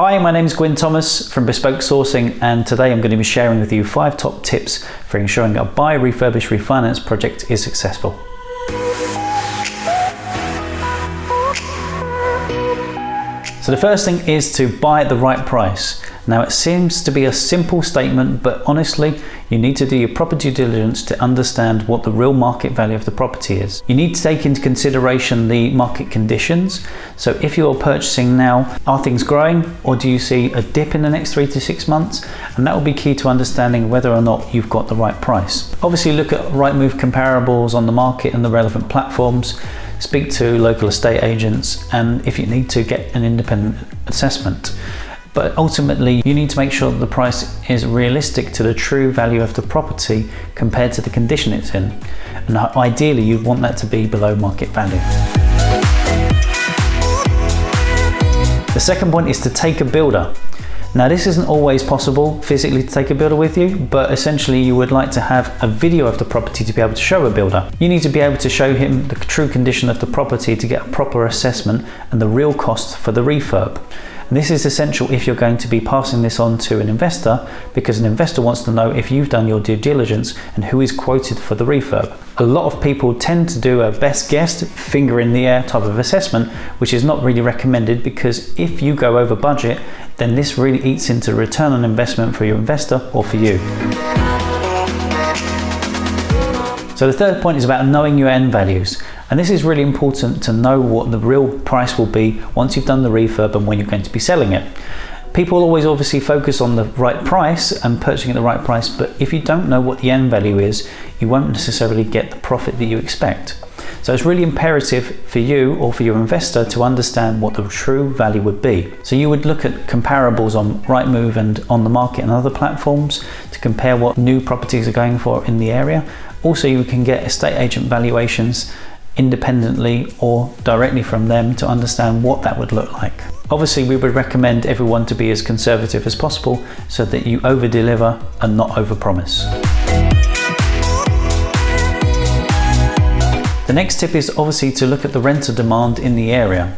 Hi, my name is Gwyn Thomas from Bespoke Sourcing, and today I'm going to be sharing with you 5 top tips for ensuring a buy, refurbish, refinance project is successful. So the first thing is to buy at the right price. Now it seems to be a simple statement, but honestly, you need to do your proper due diligence to understand what the real market value of the property is. You need to take into consideration the market conditions. So if you're purchasing now, are things growing, or do you see a dip in the next 3 to 6 months? And that will be key to understanding whether or not you've got the right price. Obviously look at Rightmove comparables on the market and the relevant platforms. Speak to local estate agents, and if you need to, get an independent assessment. But ultimately, you need to make sure that the price is realistic to the true value of the property compared to the condition it's in. And ideally, you'd want that to be below market value. The second point is to take a builder. Now this isn't always possible physically to take a builder with you, but essentially you would like to have a video of the property to be able to show a builder. You need to be able to show him the true condition of the property to get a proper assessment and the real cost for the refurb. And this is essential if you're going to be passing this on to an investor, because an investor wants to know if you've done your due diligence and who is quoted for the refurb. A lot of people tend to do a best guess, finger in the air type of assessment, which is not really recommended, because if you go over budget, then this really eats into return on investment for your investor or for you. So the third point is about knowing your end values. And this is really important to know what the real price will be once you've done the refurb and when you're going to be selling it. People always obviously focus on the right price and purchasing at the right price, but if you don't know what the end value is, you won't necessarily get the profit that you expect. So it's really imperative for you or for your investor to understand what the true value would be. So you would look at comparables on Rightmove and on the market and other platforms to compare what new properties are going for in the area. Also, you can get estate agent valuations independently or directly from them to understand what that would look like. Obviously, we would recommend everyone to be as conservative as possible so that you over deliver and not over promise. The next tip is obviously to look at the rental demand in the area.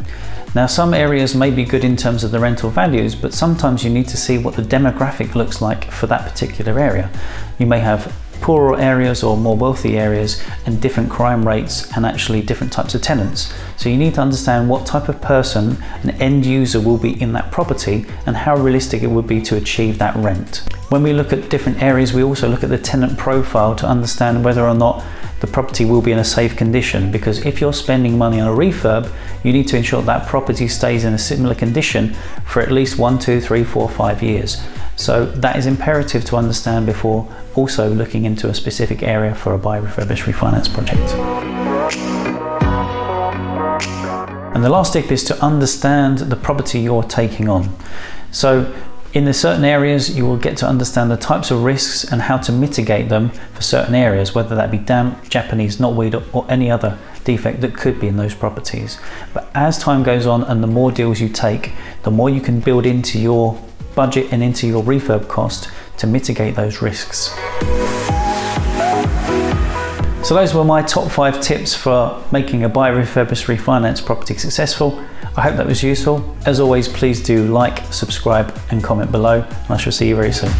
Now some areas may be good in terms of the rental values, but sometimes you need to see what the demographic looks like for that particular area. You may have poorer areas or more wealthy areas and different crime rates and actually different types of tenants. So you need to understand what type of person an end user will be in that property and how realistic it would be to achieve that rent. When we look at different areas, we also look at the tenant profile to understand whether or not the property will be in a safe condition, because if you're spending money on a refurb, you need to ensure that property stays in a similar condition for at least 1, 2, 3, 4, 5 years. So that is imperative to understand before also looking into a specific area for a buy, refurbish, refinance project. And the last tip is to understand the property you're taking on. So in the certain areas, you will get to understand the types of risks and how to mitigate them for certain areas, whether that be damp, Japanese knotweed, or any other defect that could be in those properties. But as time goes on and the more deals you take, the more you can build into your budget and into your refurb cost to mitigate those risks. So those were my top 5 tips for making a buy, refurbish, refinance property successful. I hope that was useful. As always, please do like, subscribe and comment below, and I shall see you very soon.